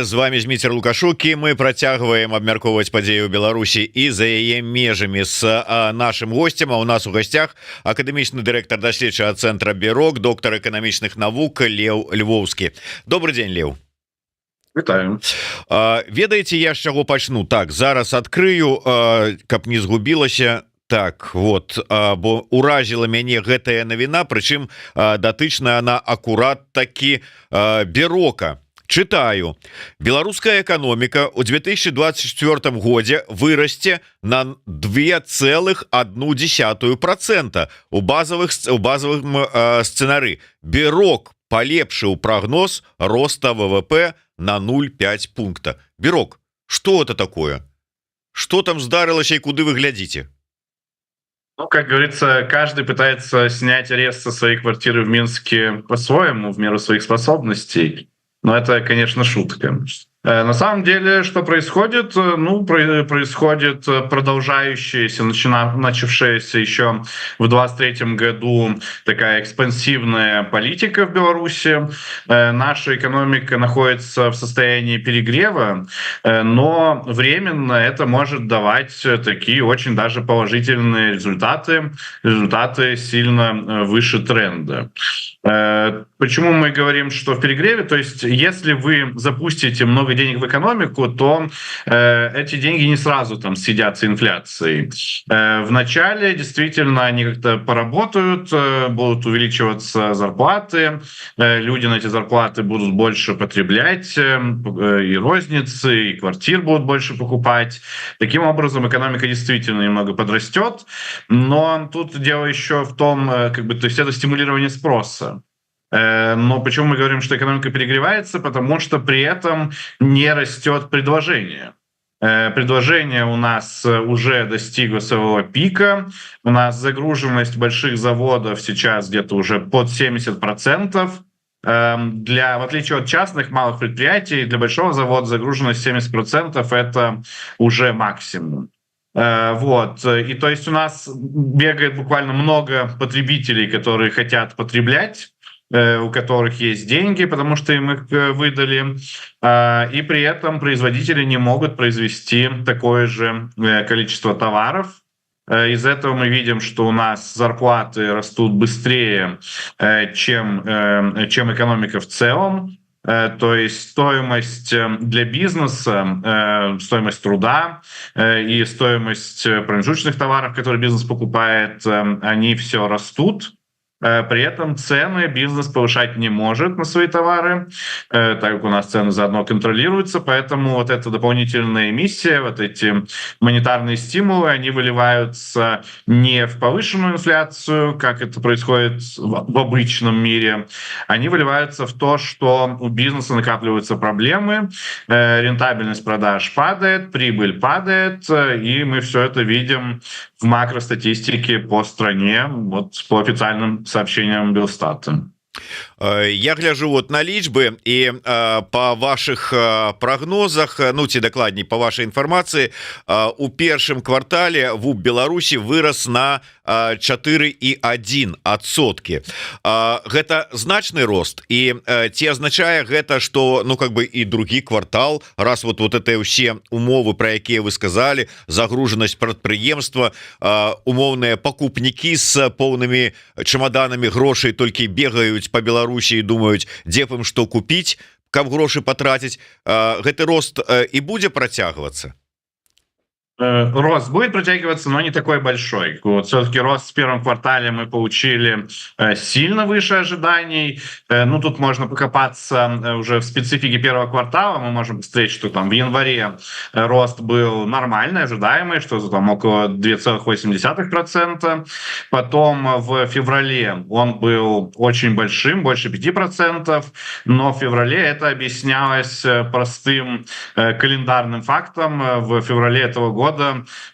З вами Зміцер Лукашукі. Мы працягваем абмяркоўваць падзеі ў Беларусі і за яе межамі з нашим гостем. А у нас у гостях акадэмічны дырэктар даследчага цэнтра Бюрок, доктар эканамічных навук Леў Львоўскі. Добрый день, Леў. Вітаю. Ведаеце, я з чаго пачну? Так, зараз адкрыю, каб не згубілася. Так, вот, бо уразіла мяне гэтая навіна, прычым датычная она акурат такі Бюрока. Читаю. Беларуская экономика ў 2024 годзе вырасце на 2,1% у базовым сценары. Бюрок полепшыў прогноз роста ВВП на 0,5 пункта. Бюрок, что это такое? Что там здарылася и куды вы глядите? Ну, как говорится, каждый пытается снять арест со своей квартиры в Минске по-своему, в меру своих способностей. Но это, конечно, шутка. На самом деле, что происходит? Ну, происходит продолжающаяся, начавшаяся еще в 2023 году такая экспансивная политика в Беларуси. Наша экономика находится в состоянии перегрева, но временно это может давать такие очень даже положительные результаты сильно выше тренда. Почему мы говорим, что в перегреве? То есть, если вы запустите много денег в экономику, то эти деньги не сразу там съедятся инфляцией. Вначале действительно они как-то поработают, будут увеличиваться зарплаты, люди на эти зарплаты будут больше потреблять, и розницы, и квартир будут больше покупать. Таким образом, экономика действительно немного подрастет, но тут дело еще в том, то есть это стимулирование спроса. Но почему мы говорим, что экономика перегревается? Потому что при этом не растет предложение. Предложение у нас уже достигло своего пика. У нас загруженность больших заводов сейчас где-то уже под 70%. В отличие от частных малых предприятий, для большого завода загруженность 70% — это уже максимум. Вот. И то есть у нас бегает буквально много потребителей, которые хотят потреблять, у которых есть деньги, потому что им их выдали, и при этом производители не могут произвести такое же количество товаров. Из этого мы видим, что у нас зарплаты растут быстрее, чем экономика в целом. То есть стоимость для бизнеса, стоимость труда и стоимость промежуточных товаров, которые бизнес покупает, они все растут. При этом цены бизнес повышать не может на свои товары, так как у нас цены заодно контролируются, поэтому вот эта дополнительная эмиссия, вот эти монетарные стимулы, они выливаются не в повышенную инфляцию, как это происходит в обычном мире, они выливаются в то, что у бизнеса накапливаются проблемы, рентабельность продаж падает, прибыль падает, и мы все это видим в макростатистике по стране, вот по официальным сообщениям Белстата. Я гляжу вот на лічбы і по ваших прогнозах, ну ці дакладней по вашай інфармацыі, у першым квартале ВУП Беларусі вырас на 4,1%. Гэта значны рост, і ці азначае гэта, што ну как бы і другі квартал, раз вот это ўсе умовы, про якія вы сказали, загружанасць прадпрыемства, умоўныя пакупнікі з поўнымі чемоданамі грошай толькі бегаюць по Беларусі і думаюць, дзе б ім што купіць, каб грошы патраціць, гэты рост і будзе працягвацца? Рост будет протягиваться, но не такой большой. Вот все-таки рост в первом квартале мы получили сильно выше ожиданий. Ну, тут можно покопаться уже в специфике первого квартала. Мы можем посмотреть, что там в январе рост был нормальный, ожидаемый, что там около 2,8%. Потом в феврале он был очень большим, больше 5%. Но в феврале это объяснялось простым календарным фактом. В феврале этого года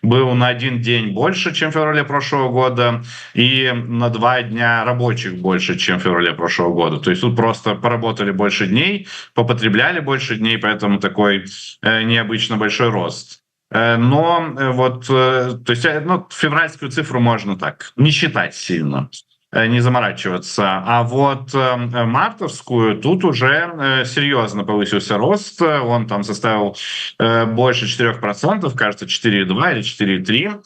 был на 1 день больше, чем в феврале прошлого года, и на 2 дня рабочих больше, чем в феврале прошлого года. То есть тут просто поработали больше дней, попотребляли больше дней, поэтому такой необычно большой рост. Но вот, то есть, ну, февральскую цифру можно так не считать сильно. не заморачиваться. А вот мартовскую тут уже серьезно повысился рост. Он там составил больше 4%, кажется, 4,2 или 4,3.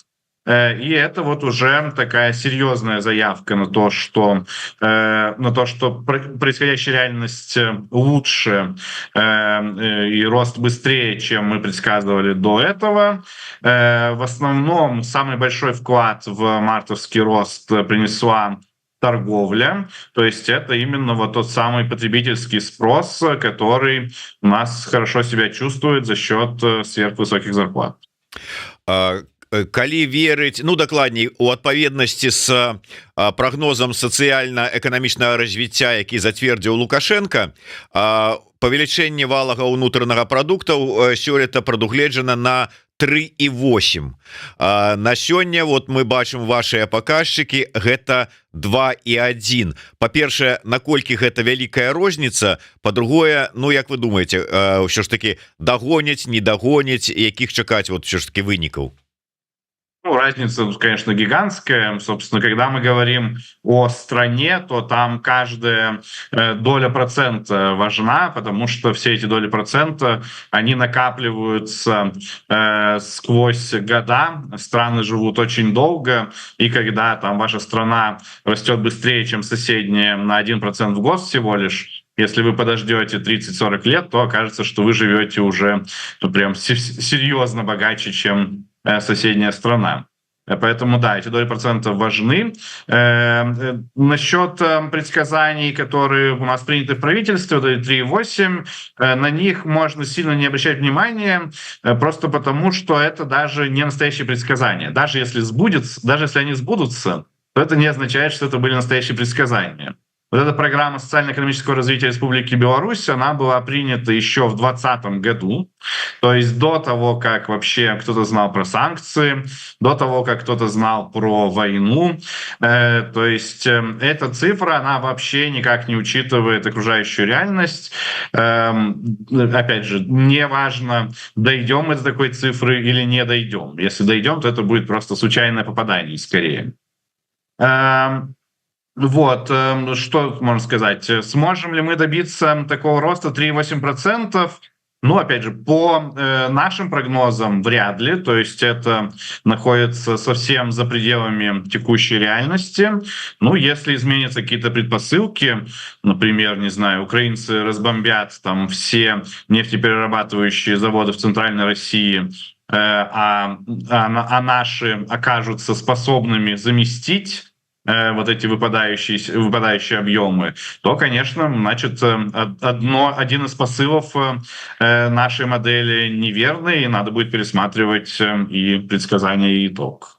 И это вот уже такая серьезная заявка на то, что происходящая реальность лучше и рост быстрее, чем мы предсказывали до этого. В основном самый большой вклад в мартовский рост принесла торговля, то есть это именно вот тот самый потребительский спрос, который у нас хорошо себя чувствует за счет сверхвысоких зарплат. Калі верыць, ну дакладней у адпаведнасці з прогнозам сацыяльна-эканамічнага развіцця, які зацвердзіў Лукашенко, павелічэнне валага ўнутранага прадуктаў сёлета прадугледжана на 3,8. На сёння вот мы бачым вашыя паказчыкі, гэта 2,1. Па-першае, наколькі гэта вялікая розніца, па-другое, ну як вы думаеце, ўсё ж таки дагоняць, не дагоняць, якіх чакаць вот ўсё ж таки вынікаў? Ну, разница, конечно, гигантская. Собственно, когда мы говорим о стране, то там каждая доля процента важна, потому что все эти доли процента, они накапливаются сквозь года. Страны живут очень долго, и когда там ваша страна растет быстрее, чем соседняя на 1% в год всего лишь, если вы подождете 30-40 лет, то окажется, что вы живете уже прям серьезно богаче, чем соседняя страна. Поэтому, да, эти доли процентов важны. Насчет предсказаний, которые у нас приняты в правительстве, 3,8, на них можно сильно не обращать внимания, просто потому, что это даже не настоящие предсказания. Даже если они сбудутся, то это не означает, что это были настоящие предсказания. Вот эта программа социально-экономического развития Республики Беларусь, она была принята еще в 2020 году, то есть до того, как вообще кто-то знал про санкции, до того, как кто-то знал про войну. То есть эта цифра, она вообще никак не учитывает окружающую реальность. Опять же, неважно, дойдем мы до такой цифры или не дойдем. Если дойдем, то это будет просто случайное попадание скорее. Вот, что можно сказать? Сможем ли мы добиться такого роста 3,8%? Ну, опять же, по нашим прогнозам вряд ли, то есть это находится совсем за пределами текущей реальности. Ну, если изменятся какие-то предпосылки, например, не знаю, украинцы разбомбят там все нефтеперерабатывающие заводы в Центральной России, а наши окажутся способными заместить вот эти выпадающие объемы, то, конечно, значит, один из посылов нашей модели неверный, и надо будет пересматривать и предсказания, и итог.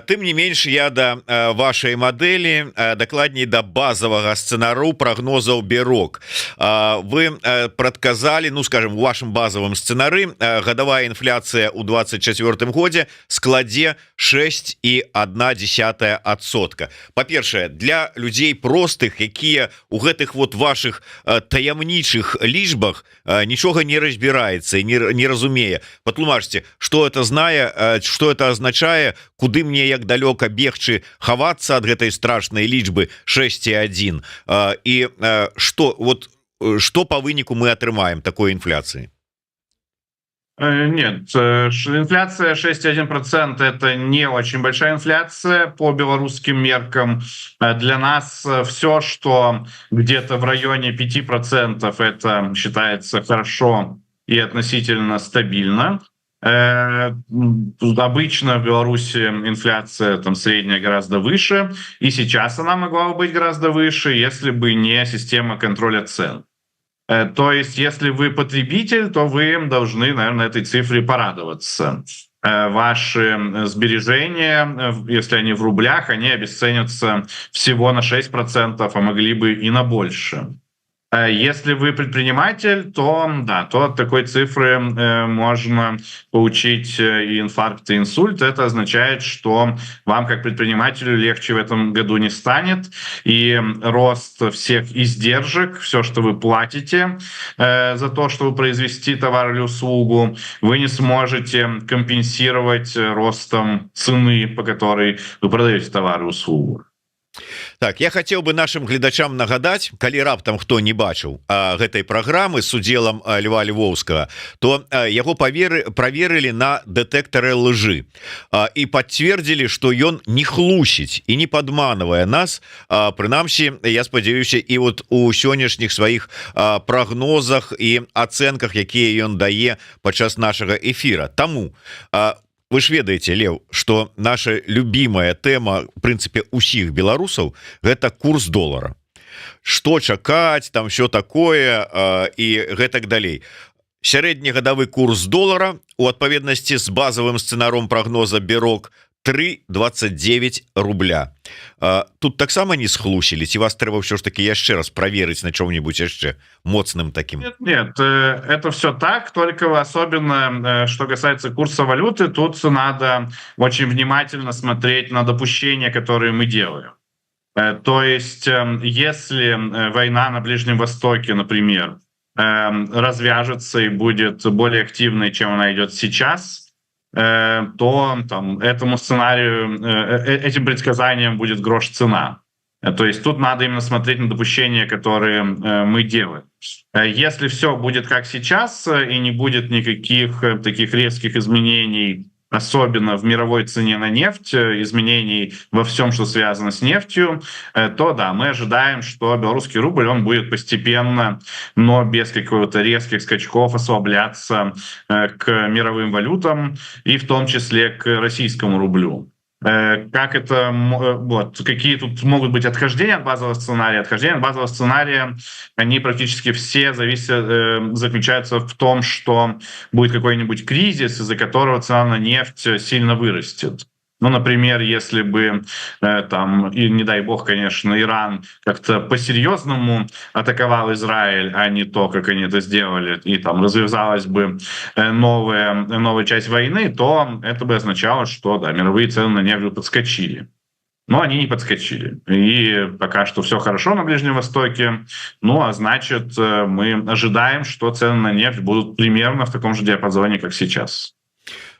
Тым не менш, я да вашай мадэлі, дакладней да базавага сцэнару прогнозаў бюрок. Вы прадказалі, ну скажем, у вашым базавым сцэнары гадавая інфляцыя ў 24 годзе складзе 6,1%. Па-першае, для людзей простых, якія у гэтых вот ваших таямнічых лічбах нічога не разбіраецца і не разумее, патлумачце, што это знае, што это азначае, куды мне як далёка бегчы хавацца ад гэтай страшнай лічбы 6,1, і што па выніку мы атрымаем такой інфляцыі? Нет, инфляция 6,1% это не очень большая инфляция по белорусским меркам. Для нас все, что где-то в районе 5%, это считается хорошо и относительно стабильно. Обычно в Беларуси инфляция там средняя гораздо выше, и сейчас она могла бы быть гораздо выше, если бы не система контроля цен. То есть, если вы потребитель, то вы должны, наверное, этой цифре порадоваться. Ваши сбережения, если они в рублях, они обесценятся всего на 6%, а могли бы и на больше. Если вы предприниматель, то да, то от такой цифры можно получить и инфаркт, и инсульт. Это означает, что вам как предпринимателю легче в этом году не станет, и рост всех издержек, все, что вы платите за то, чтобы произвести товар или услугу, вы не сможете компенсировать ростом цены, по которой вы продаете товар и услугу. Так, я хотел бы нашим гледачам нагадать, калі раптам хто не бачыў гэтай праграмы с удзелам Льва Львовскага, то яго проверили на дэтэктары лжы і подцвердзілі, что ён не хлусіць і не падманывае нас. Прынамсі, я спадзяюся, і вот у сённяшніх сваіх прагнозах і ацэнках, якія ён дае падчас нашага эфира. Таму вы ж ведаеце, Лев, что наша любимая тэма в прынцыпе усіх беларусаў гэта курс долара. Что чакаць, там все такое і гэтак далей. Сярэднегадавы курс долара у адпаведнасці з базавым сцэнаром прагноза Бюро 3,29 рубля. Тут таксама не схлусілі, ці вас трэба ўсё ж таки яшчэ раз праверыць на чом-нибудь яшчэ моцным таким? Нет, это все так, только особенно, что касается курса валюты, тут надо очень внимательно смотреть на допущения, которые мы делаем. То есть, если война на Ближнем Востоке, например, развяжется и будет более активной, чем она идет сейчас, то там, этому сценарию, этим предсказаниям будет грош цена. То есть тут надо именно смотреть на допущения, которые мы делаем. Если все будет как сейчас и не будет никаких таких резких изменений, особенно в мировой цене на нефть, изменений во всем, что связано с нефтью, то да, мы ожидаем, что белорусский рубль, он будет постепенно, но без какого-то резких скачков ослабляться к мировым валютам и в том числе к российскому рублю. Как это, вот, какие тут могут быть отхождения от базового сценария? Отхождения от базового сценария, они практически все заключаются в том, что будет какой-нибудь кризис, из-за которого цена на нефть сильно вырастет. Ну, например, если бы там, и не дай бог, конечно, Иран как-то по-серьезному атаковал Израиль, а не то, как они это сделали, и там развязалась бы новая часть войны, то это бы означало, что да, мировые цены на нефть подскочили. Но они не подскочили. И пока что все хорошо на Ближнем Востоке. Ну, а значит, мы ожидаем, что цены на нефть будут примерно в таком же диапазоне, как сейчас.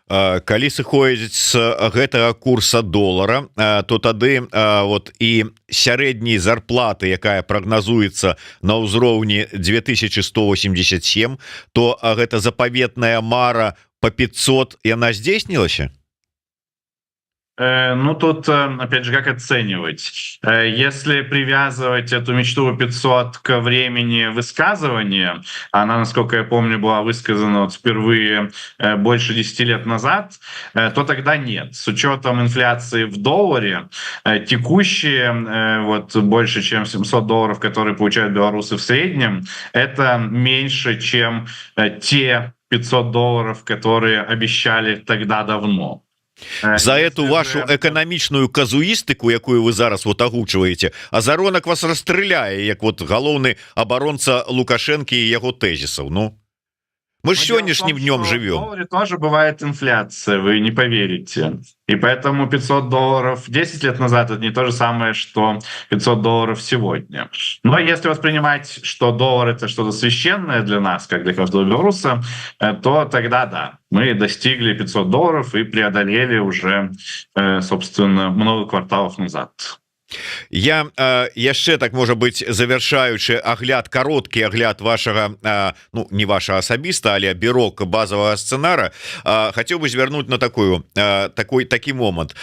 Калі сыходзіць з гэтага курса долара, то тады вот і сярэдняй зарплаты, якая прагназуецца на ўзроўні 2187, то гэта запаветная мара по 500, яна здзейснілася? Ну, тут, опять же, как оценивать? Если привязывать эту мечту о 500 к времени высказывания, она, насколько я помню, была высказана вот впервые больше 10 лет назад, то тогда нет. С учетом инфляции в долларе, текущие вот больше, чем $700, которые получают белорусы в среднем, это меньше, чем те $500, которые обещали тогда давно. За эту вашу эканамічную казуістыку, якую вы зараз вот агучваеце, Азаронак вас расстраляе, як вот галоўны абаронца Лукашэнкі і яго тэзісаў. Ну, мы ж сённяшнім днём живем. В долларе тоже бывает инфляция, вы не поверите. И поэтому $500 10 лет назад — это не то же самое, что $500 сегодня. Но если воспринимать, что доллар — это что-то священное для нас, как для каждого белоруса, то тогда да, мы достигли $500 и преодолели уже, собственно, много кварталов назад. Я яшчэ, так можа быць, завяршаючы агляд, кароткі агляд вашага, ну, не ваша асабіста, але бюро базового сцэнара, хацеў бы звярнуць на такі момант.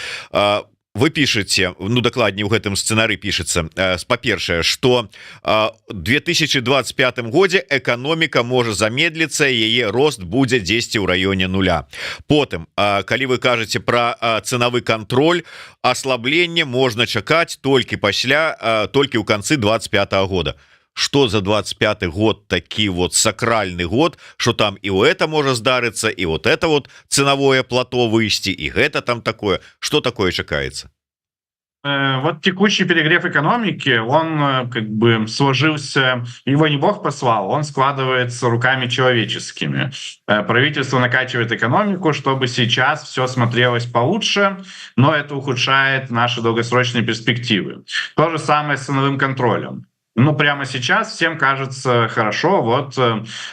Вы пишете, ну, дакладней, у гэтым сцэнары пішацца, па-першае, што в 2025 годзе эканоміка можа замедліцца, яе рост будзе дзесьці ў раёне нуля. Потым, калі вы кажаце пра цэнавы кантроль, аслабленне можна чакаць толькі толькі ў канцы 25 года. Что за 25 год такі вот сакральны год, что там и у это может здарыцца, и вот это вот ценовое плато выйсці, и гэта там такое. Что такое чакаецца? Вот текущий перегрев экономики, он как бы сложился, его не Бог послал, он складывается руками человеческими. Правительство накачивает экономику, чтобы сейчас все смотрелось получше, но это ухудшает наши долгосрочные перспективы. То же самое с ценовым контролем. Ну, прямо сейчас всем кажется хорошо, вот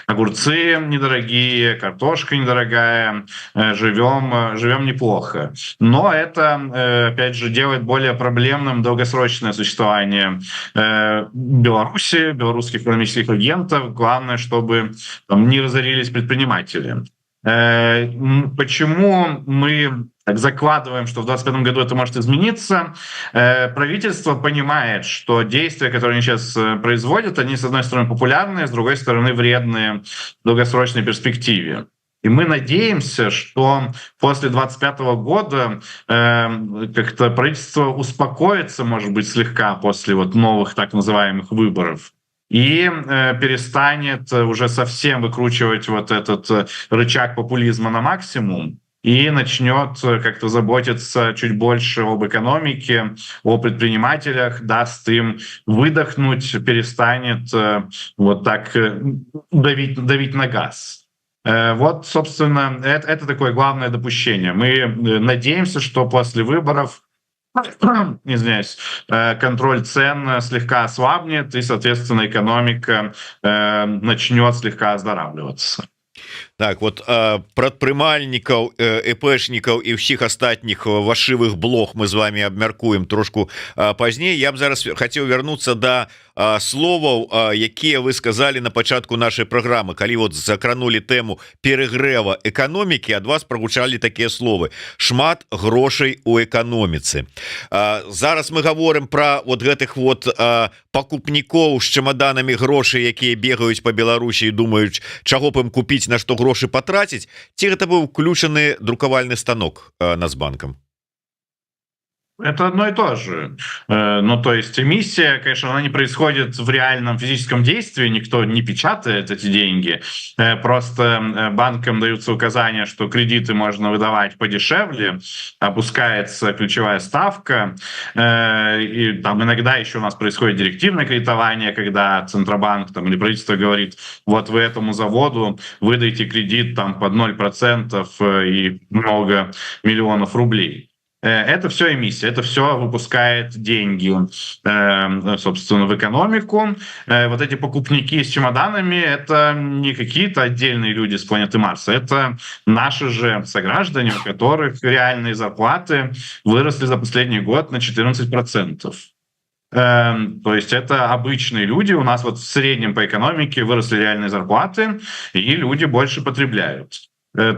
огурцы недорогие, картошка недорогая, живем неплохо. Но это, опять же, делает более проблемным долгосрочное существование Беларуси, белорусских экономических агентов. Главное, чтобы там не разорились предприниматели. Почему мы так закладываем, что в 2025 году это может измениться? Правительство понимает, что действия, которые они сейчас производят, они, с одной стороны, популярные, с другой стороны, вредные в долгосрочной перспективе. И мы надеемся, что после 2025 года как-то правительство успокоится, может быть, слегка после вот новых так называемых выборов и перестанет уже совсем выкручивать вот этот рычаг популизма на максимум и начнет как-то заботиться чуть больше об экономике, о предпринимателях, даст им выдохнуть, перестанет вот так давить на газ. Вот, собственно, это такое главное допущение. Мы надеемся, что после выборов, извиняюсь, контроль цен слегка ослабнет, и, соответственно, экономика начнет слегка оздоравливаться. Так вот прадпрымальнікаў эпэшнікаў і ўсіх астатніх вашывых блог мы з вами абмяркуем трошку пазней. Я б зараз хацеў вярнуцца да словаў, якія вы сказали на пачатку нашай праграмы, калі вот закранули тэму перагрэва эканомікі, ад вас прагучалі такія словы: шмат грошай у эканоміцы. Зараз мы гаворым про вот гэтых вот пакупнікоў з чамаданамі грошай, якія бегаюць по Беларусі і думаюць, чаго б ім купіць, на што грошы патраціць, ці гэта быў включаны друкавальны станок Нацбанкам? Это одно и то же. Ну, то есть эмиссия, конечно, она не происходит в реальном физическом действии, никто не печатает эти деньги. Просто банкам даются указания, что кредиты можно выдавать подешевле, опускается ключевая ставка, и там иногда еще у нас происходит директивное кредитование, когда Центробанк там, или правительство говорит: вот вы этому заводу выдайте кредит там под 0% и много миллионов рублей. Это все эмиссия, это все выпускает деньги, собственно, в экономику. Вот эти покупники с чемоданами — это не какие-то отдельные люди с планеты Марса, это наши же сограждане, у которых реальные зарплаты выросли за последний год на 14%. То есть это обычные люди. У нас вот в среднем по экономике выросли реальные зарплаты, и люди больше потребляют.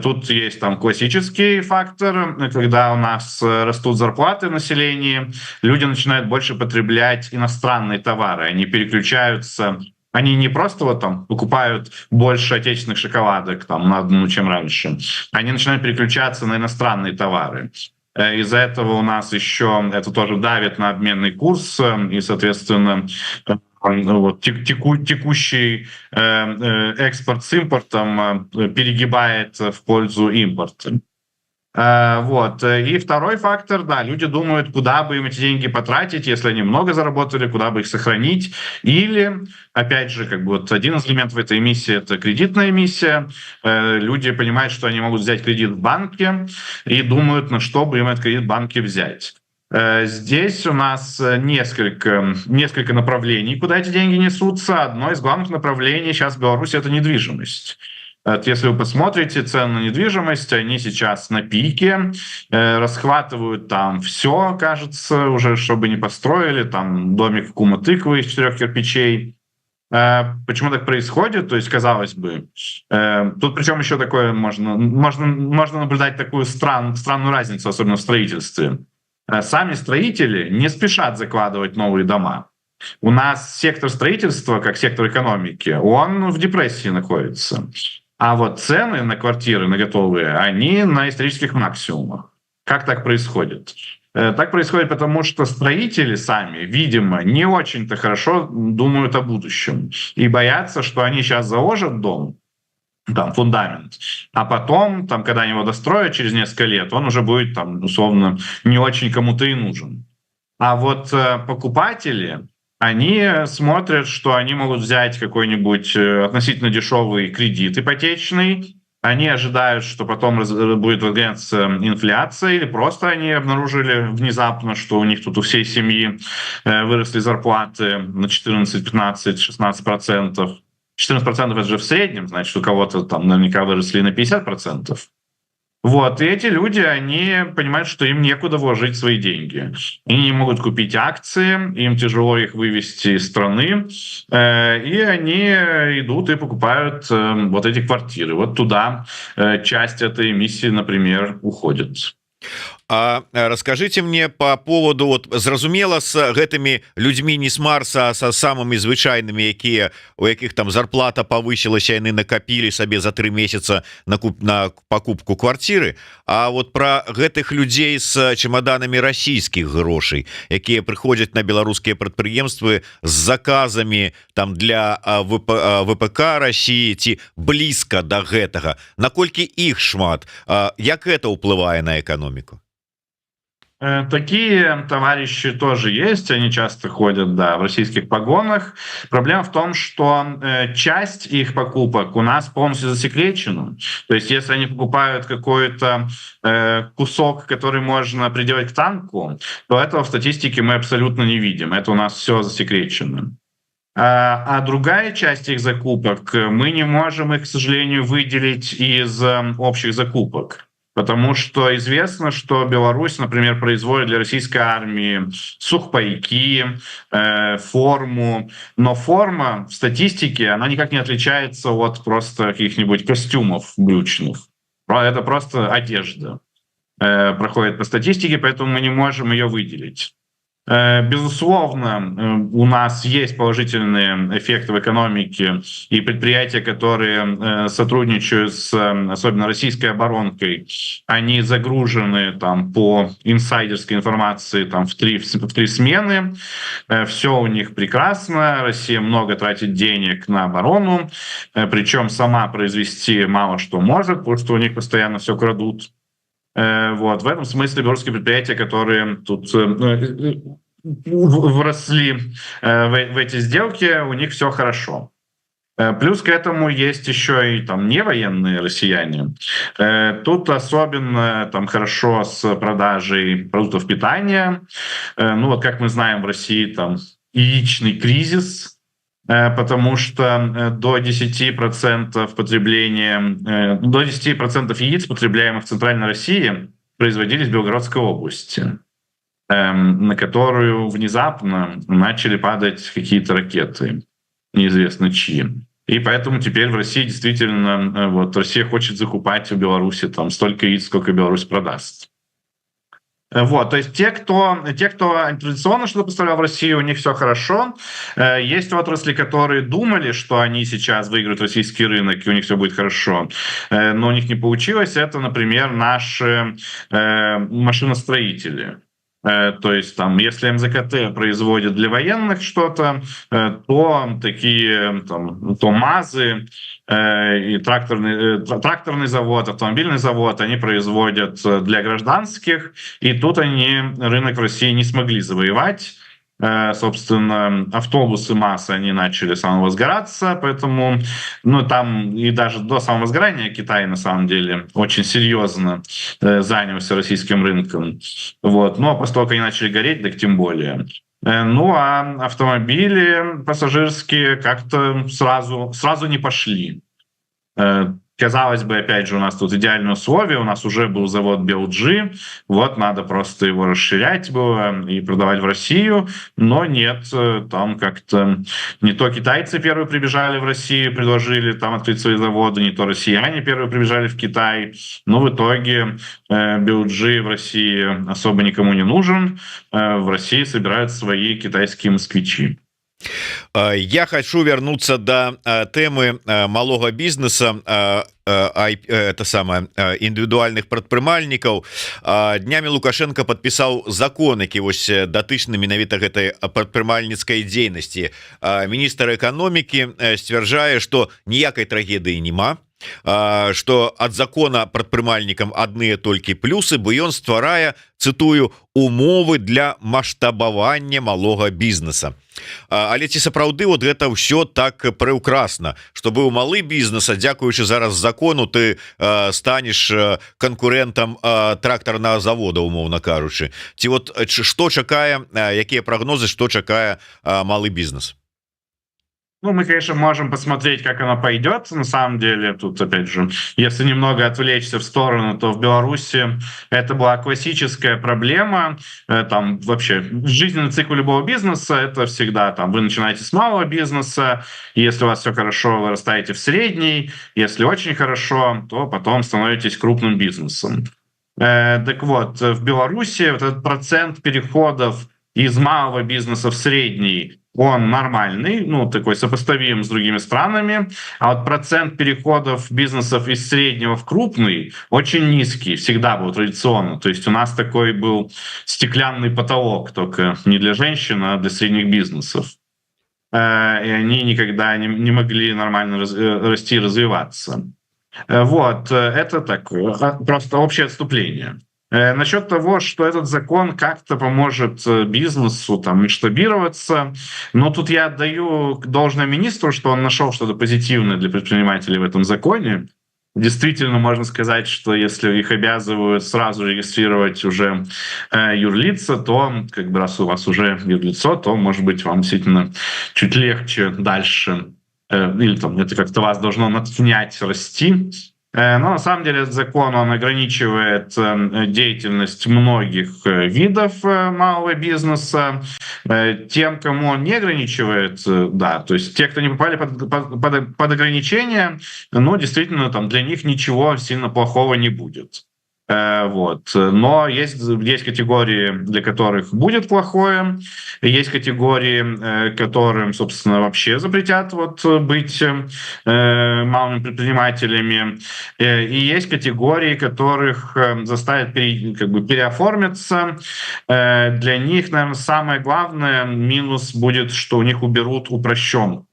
Тут есть там классический фактор, когда у нас растут зарплаты в населении, люди начинают больше потреблять иностранные товары, они переключаются, они не просто вот там покупают больше отечественных шоколадок там на одну, чем раньше, они начинают переключаться на иностранные товары. Из-за этого у нас еще это тоже давит на обменный курс, и, соответственно, вот, текущий экспорт с импортом перегибает в пользу импорта. Вот. И второй фактор, да, люди думают, куда бы им эти деньги потратить, если они много заработали, куда бы их сохранить. Или, опять же, как бы вот один из элементов этой эмиссии — это кредитная эмиссия. Люди понимают, что они могут взять кредит в банке и думают, на что бы им этот кредит в банке взять. Здесь у нас несколько направлений, куда эти деньги несутся. Одно из главных направлений сейчас в Беларуси — это недвижимость. Если вы посмотрите цены на недвижимость, они сейчас на пике, расхватывают там все, кажется, уже чтобы не построили, там домик в кума тыквы из 4 кирпичей. Почему так происходит? То есть, казалось бы, тут причем еще такое можно наблюдать такую странную разницу, особенно в строительстве. Сами строители не спешат закладывать новые дома. У нас сектор строительства, как сектор экономики, он в депрессии находится. А вот цены на квартиры, на готовые, они на исторических максимумах. Как так происходит? Так происходит потому, что строители сами, видимо, не очень-то хорошо думают о будущем и боятся, что они сейчас заложат дом, там, фундамент, а потом, там, когда они его достроят через несколько лет, он уже будет, там, условно, не очень кому-то и нужен. А вот покупатели, они смотрят, что они могут взять какой-нибудь относительно дешевый кредит ипотечный, Они ожидают, что потом будет разгоняться инфляция, или просто они обнаружили внезапно, что у них тут у всей семьи выросли зарплаты на 14, 15, 16%. 14% это же в среднем, значит, у кого-то там наверняка выросли на 50%. Вот, и эти люди, они понимают, что им некуда вложить свои деньги. Они не могут купить акции, им тяжело их вывести из страны, и они идут и покупают вот эти квартиры. Вот туда часть этой эмиссии, например, уходит. Расскажите мне по поводу вот зразумела с гэтымі людьми не с Марса, а со самыми звычайными, якія у якіх там зарплата повысилася, яны накопили себе за 3 месяца на покупку квартиры. А вот про гэтых людей с чемоданами российских грошей, якія приходят на белорусские предприемства с заказами там для ВПК России, ці близко до гэтага, наколькі их шмат, як это уплывае на экономику? Такие товарищи тоже есть, они часто ходят, да, в российских погонах. Проблема в том, что часть их покупок у нас полностью засекречена. То есть если они покупают какой-то кусок, который можно приделать к танку, то этого в статистике мы абсолютно не видим. Это у нас все засекречено. А другая часть их закупок, мы не можем их, к сожалению, выделить из общих закупок. Потому что известно, что Беларусь, например, производит для российской армии сухпайки, форму. Но форма в статистике, она никак не отличается от просто каких-нибудь костюмов брючных. Это просто одежда проходит по статистике, поэтому мы не можем ее выделить. Безусловно, у нас есть положительные эффекты в экономике, и предприятия, которые сотрудничают с особенно российской оборонкой, они загружены там по инсайдерской информации там, в три смены. Все у них прекрасно, Россия много тратит денег на оборону, причем сама произвести мало что может, потому что у них постоянно все крадут. Вот. В этом смысле белорусские предприятия, которые тут вросли в эти сделки, у них все хорошо. Плюс к этому есть еще и там не военные россияне. Тут особенно там хорошо с продажей продуктов питания. Ну вот как мы знаем, в России там яичный кризис, потому что до 10% потребления, до 10% яиц, потребляемых в Центральной России, производились в Белгородской области, на которую внезапно начали падать какие-то ракеты, неизвестно чьи. И поэтому теперь в России действительно, вот Россия хочет закупать в Беларуси там столько яиц, сколько Беларусь продаст. Вот, то есть те, кто традиционно что-то поставлял в Россию, у них все хорошо. Есть отрасли, которые думали, что они сейчас выиграют российский рынок, и у них все будет хорошо, но у них не получилось. Это, например, наши машиностроители. То есть там, если МЗКТ производит для военных что-то, то такие там, то МАЗы и тракторный завод, автомобильный завод, они производят для гражданских, и тут они рынок в России не смогли завоевать. Собственно, автобусы МАЗ, они начали самовозгораться, поэтому, ну, там и даже до самовозгорания Китай, на самом деле, очень серьезно занялся российским рынком. Вот. Но после того, как они начали гореть, так тем более. Ну, а автомобили пассажирские как-то сразу не пошли. Казалось бы, опять же, у нас тут идеальные условия, у нас уже был завод BLG, вот надо просто его расширять было и продавать в Россию, но нет, там как-то не то китайцы первые прибежали в Россию, предложили там открыть свои заводы, не то россияне первые прибежали в Китай, но в итоге BLG в России особо никому не нужен, в России собирают свои китайские москвичи. Я хочу вернуться до темы малого бизнеса, это самое, индивидуальных прадпрымальнікаў. Днямі Лукашенко подпісаў закон, які вось датычны менавіта гэтай прадпрымальніцкай дзейнасці. Міністр эканомікі сцвярджае, што ніякай трагедыі няма, что ад закона прадпрымальнікам адныя толькі плюсы, бо ён стварае, цытую, умовы для маштабавання малога бізнеса. Але ці сапраўды вот гэта ўсё так прыўкрасна, што быў малы бізнес, а дзякуючы зараз закону ты станеш канкурентам трактарнага завода, умоўна кажучы. Ці вот што чакае, якія прагнозы, што чакае малы бізнес? Ну, мы, конечно, можем посмотреть, как оно пойдет. На самом деле, тут, опять же, если немного отвлечься в сторону, то в Беларуси это была классическая проблема. Там вообще жизненный цикл любого бизнеса — это всегда там вы начинаете с малого бизнеса, и если у вас все хорошо, вы растаете в средний, если очень хорошо, то потом становитесь крупным бизнесом. Так вот, в Беларуси вот этот процент переходов из малого бизнеса в средний, он нормальный, ну, такой сопоставим с другими странами, а вот процент переходов бизнесов из среднего в крупный очень низкий, всегда был традиционно. То есть у нас такой был стеклянный потолок, только не для женщин, а для средних бизнесов. И они никогда не могли нормально расти и развиваться. Вот, это такое, просто общее отступление. Насчет того, что этот закон как-то поможет бизнесу там масштабироваться, но тут я отдаю должное министру, что он нашел что-то позитивное для предпринимателей в этом законе. Действительно, можно сказать, что если их обязывают сразу регистрировать уже юрлица, то как бы раз у вас уже юрлицо, то, может быть, вам действительно чуть легче дальше, или там это как-то вас должно надвнять, расти. Но на самом деле этот закон, он ограничивает деятельность многих видов малого бизнеса. Тем, кому он не ограничивает, да, то есть те, кто не попали под ограничения, ну, действительно, там для них ничего сильно плохого не будет. Вот. Но есть категории, для которых будет плохое, есть категории, которым, собственно, вообще запретят вот быть малыми предпринимателями, и есть категории, которых заставят как бы переоформиться. Для них, наверное, самое главное минус будет, что у них уберут упрощенку.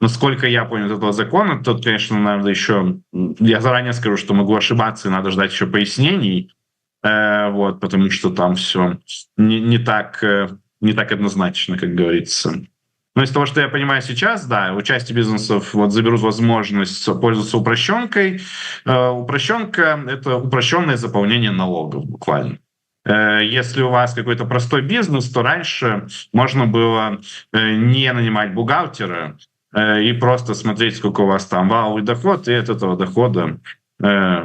Насколько я понял этого закона, то, конечно, надо еще... Я заранее скажу, что могу ошибаться, и надо ждать еще пояснений, вот, потому что там все не так однозначно, как говорится. Но из того, что я понимаю сейчас, да, у части бизнесов вот заберут возможность пользоваться упрощенкой. Упрощенка — это упрощенное заполнение налогов буквально. Если у вас какой-то простой бизнес, то раньше можно было не нанимать бухгалтера и просто смотреть, сколько у вас там валовый доход, и от этого дохода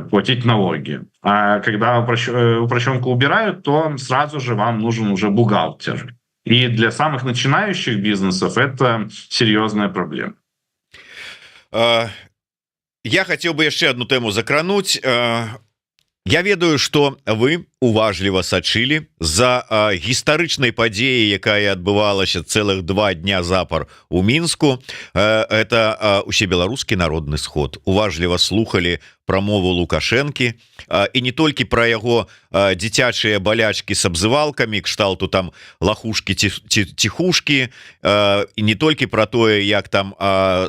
платить налоги. А когда упрощенку убирают, то сразу же вам нужен уже бухгалтер. И для самых начинающих бизнесов это серьезная проблема. Я хотел бы яшчэ одну тему закрануть. Я ведаю, что вы уважліва сачылі за гістарычнай падзеяй, якая адбывалася цэлых 2 дня запар у Мінску. Это усебеларускі народны сход. Уважліва слухали прамову Лукашэнкі, і не толькі пра яго дзіцячыя балячкі с абзывалкамі, кшталту там лахушкі ціхушкі, і не толькі пра тое, як там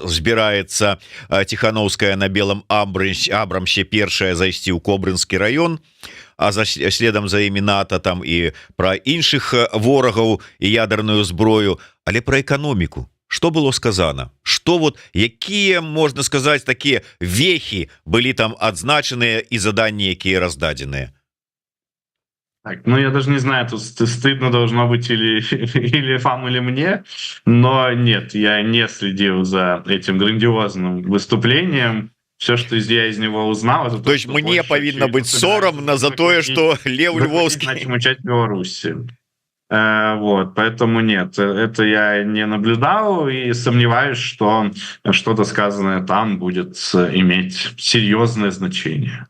збіраецца Ціхановская на белом Абрамсе першая зайсці ў Кобрынскі раён, а следам за імі НАТО там і пра іншых ворагаў і ядерную зброю, але пра эканоміку. Что было сказано? Что вот, якія, можно сказать, такие вехи были там отзначенные и задания, якія раздаденные? Так, ну, я даже не знаю, тут стыдно должно быть или вам, или мне, но нет, я не следил за этим грандиозным выступлением. Все, что я из него узнал... Это то есть мне повинно быть соромно за то, что Лев Львовский... Начнем учать в Беларуси. Вот, поэтому нет, это я не наблюдал и сомневаюсь, что что-то сказанное там будет иметь серьезное значение.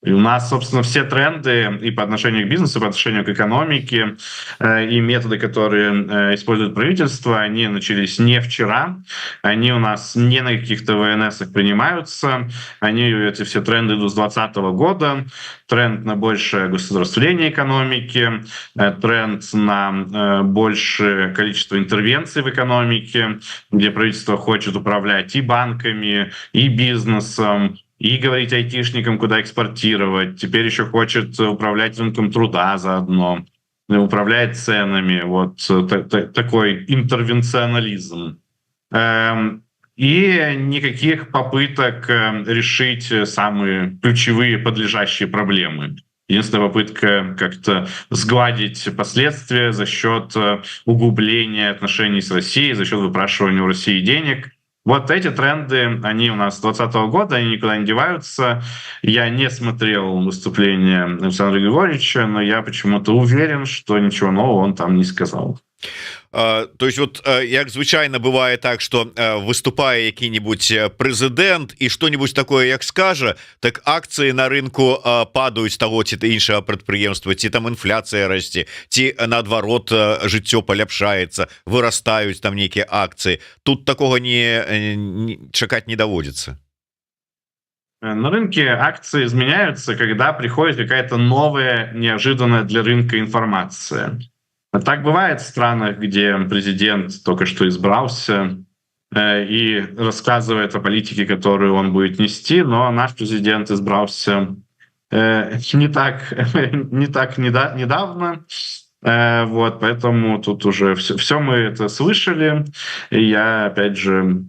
И у нас, собственно, все тренды и по отношению к бизнесу, и по отношению к экономике, и методы, которые использует правительство, они начались не вчера, они у нас не на каких-то ВНСах принимаются, эти все тренды идут с 2020 года, тренд на большее государствление экономики, тренд на большее количество интервенций в экономике, где правительство хочет управлять и банками, и бизнесом, и говорить айтишникам, куда экспортировать. Теперь еще хочет управлять рынком труда заодно, управлять ценами. Вот такой интервенционализм. И никаких попыток решить самые ключевые подлежащие проблемы. Единственная попытка как-то сгладить последствия за счет углубления отношений с Россией, за счет выпрашивания у России денег. Вот эти тренды, они у нас с 2020 года, они никуда не деваются. Я не смотрел выступление Александра Григорьевича, но я почему-то уверен, что ничего нового он там не сказал. То есть вот як звычайно бывае так, что выступае які-нибудь прэзідэнт і что-нибудь такое як скажа, так акцыі на рынку падаюць таго ці іншага прадпрыемства, ці там інфляцыя расце, ці наадварот жыццё паляпшаецца, вырастаюць там нейкія акцыі. Тут такого не чакаць не даводзіцца. На рынке акции изменяются, когда приходит какая-то новая, неожиданная для рынка информация. Так бывает в странах, где президент только что избрался и рассказывает о политике, которую он будет нести, но наш президент избрался не так недавно. Вот, поэтому тут уже все мы это слышали. И я, опять же,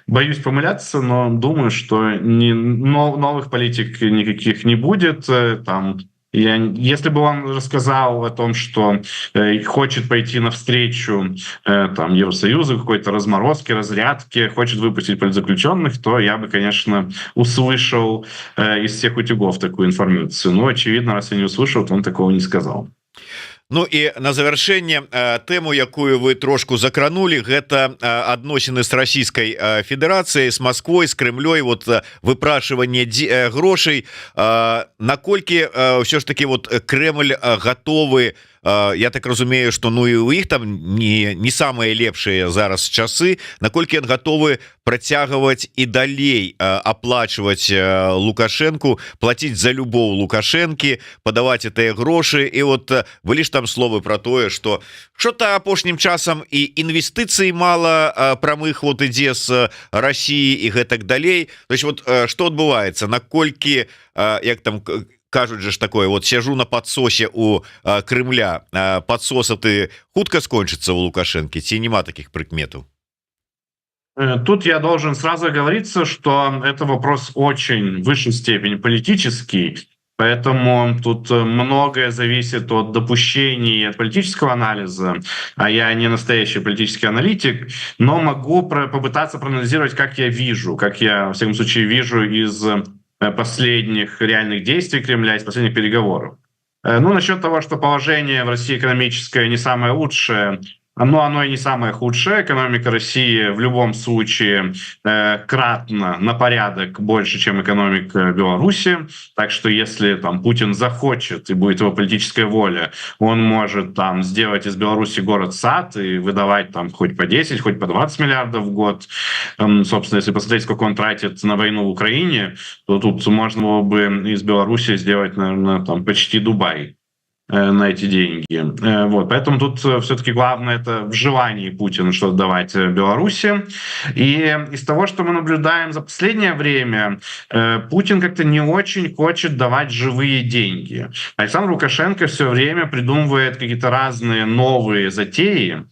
боюсь помыляться, но думаю, что новых политик никаких не будет. Там, если бы он рассказал о том, что хочет пойти навстречу там, Евросоюзу, какой-то разморозки, разрядки, хочет выпустить политзаключенных, то я бы, конечно, услышал из всех утюгов такую информацию. Но, очевидно, раз я не услышал, то он такого не сказал. Ну і на завяршэнне тэму, якую вы трошку закранули, гэта адносіны з Расійскай Федэрацыяй, з Масквой, з Крымлёй, вот выпрашиванне грошай. Наколькі ўсё ж таки вот Кремль готовы, я так разумею, что ну і у іх там не самыя лепшыя зараз часы, наколькі ён готовы працягваць і далей аплачваць Лукашенку, платіць за любоў Лукашэнкі, падаваць гэтыя грошы. І вот былі ж там словы про тое, что что-то апошнім часам і інвестыцый мала прамых вот ідзе з России і гэтак далей. То есть вот что адбываецца, наколькі, як там кажуць же ж такое, вот сяжу на подсосе у Крымля, подсоса ты хутка скончыцца у Лукашэнкі, ці нема таких прыкметаў? Тут я должен сразу оговориться, что это вопрос очень в высшей степени политический, поэтому тут многое зависит от допущений и от политического анализа, а я не настоящий политический аналитик, но могу попытаться проанализировать, как я вижу, как я, во всяком случае, вижу из последних реальных действий Кремля, из последних переговоров. Ну, насчет того, что положение в России экономическое не самое лучшее, но оно и не самое худшее. Экономика России в любом случае кратно на порядок больше, чем экономика Беларуси. Так что если там Путин захочет и будет его политическая воля, он может там сделать из Беларуси город-сад и выдавать там хоть по 10, хоть по 20 миллиардов в год. Собственно, если посмотреть, сколько он тратит на войну в Украине, то тут можно было бы из Беларуси сделать, наверное, там почти Дубай на эти деньги. Вот. Поэтому тут все-таки главное это в желании Путина что-то давать Беларуси. И из того, что мы наблюдаем за последнее время, Путин как-то не очень хочет давать живые деньги. Александр Лукашенко все время придумывает какие-то разные новые затеи,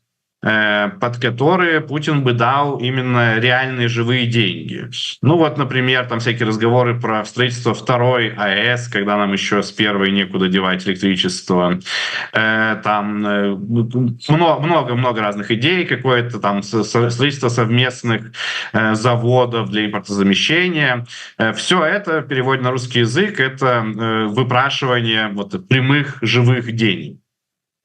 под которые Путин бы дал именно реальные живые деньги. Ну вот, например, там всякие разговоры про строительство второй АЭС, когда нам еще с первой некуда девать электричество. Там много разных идей, какое-то там строительство совместных заводов для импортозамещения. Все это, в переводе на русский язык, это выпрашивание вот прямых живых денег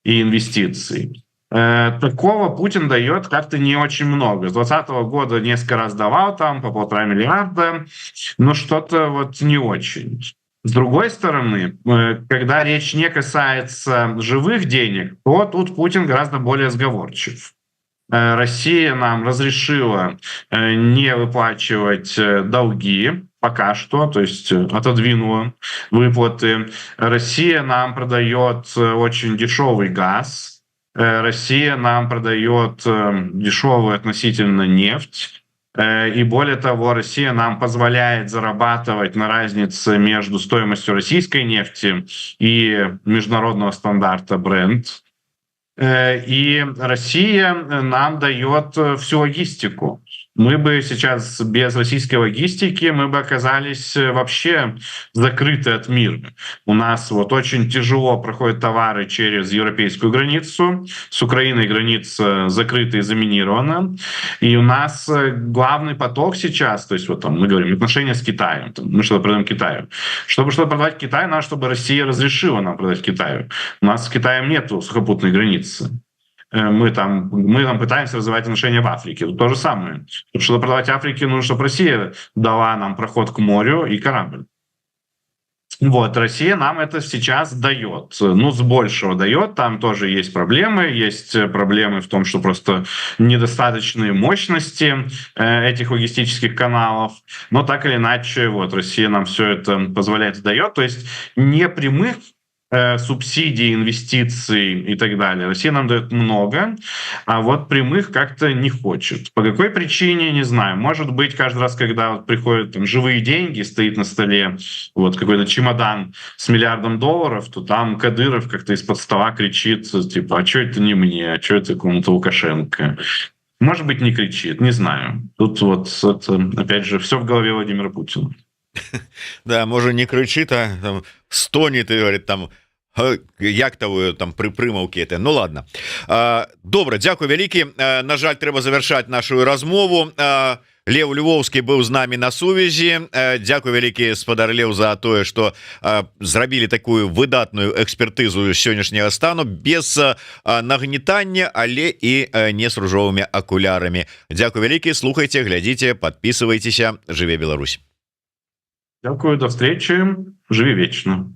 и инвестиций. Такого Путин дает как-то не очень много. С 2020 года несколько раз давал там по 1,5 миллиарда, но что-то вот не очень. С другой стороны, когда речь не касается живых денег, то тут Путин гораздо более сговорчив. Россия нам разрешила не выплачивать долги пока что, то есть отодвинула выплаты. Россия нам продает очень дешевый газ. Россия нам продает дешевую относительно нефть. И более того, Россия нам позволяет зарабатывать на разнице между стоимостью российской нефти и международного стандарта Brent. И Россия нам дает всю логистику. Мы бы сейчас без российской логистики, мы бы оказались вообще закрыты от мира. У нас вот очень тяжело проходят товары через европейскую границу. С Украиной граница закрыта и заминирована. И у нас главный поток сейчас, то есть вот там мы говорим отношения с Китаем, там, мы что-то продаем Китаю. Чтобы что-то продавать Китаю, надо, чтобы Россия разрешила нам продать Китаю. У нас с Китаем нету сухопутной границы. Мы там пытаемся развивать отношения в Африке. Тут то же самое. Чтобы продавать Африке, нужно, чтобы Россия дала нам проход к морю и корабль. Вот, Россия нам это сейчас дает. Ну, с большего дает. Там тоже есть проблемы. Есть проблемы в том, что просто недостаточные мощности этих логистических каналов. Но так или иначе, вот, Россия нам все это позволяет и дает. То есть непрямых субсидий, инвестиций и так далее. Россия нам дает много, а вот прямых как-то не хочет. По какой причине, не знаю. Может быть, каждый раз, когда вот приходят там живые деньги, стоит на столе вот какой-то чемодан с $1 миллиард, то там Кадыров как-то из-под стола кричит, типа, а что это не мне, а что это кому-то Лукашенко? Может быть, не кричит, не знаю. Тут вот, это, опять же, все в голове Владимира Путина. Да, можа не крычыць, а там стонет і говорит там як то там прымаўкі это. Ну ладно, добра, дзякуй вялікі. На жаль, трэба завяршаць нашу размову. Леў Львоўскі быў з намі на сувязі. Дзякуй вялікі, спадар Леў, за тое, што зрабілі такую выдатную экспертызу сённяшняга стану без нагнетання, але і не з ружовымі акулярамі. Дзякуй вялікі, слухайце, глядзіце, подписывайтеся. Жыве Беларусь. Дякую, до встречи. Живи вечно.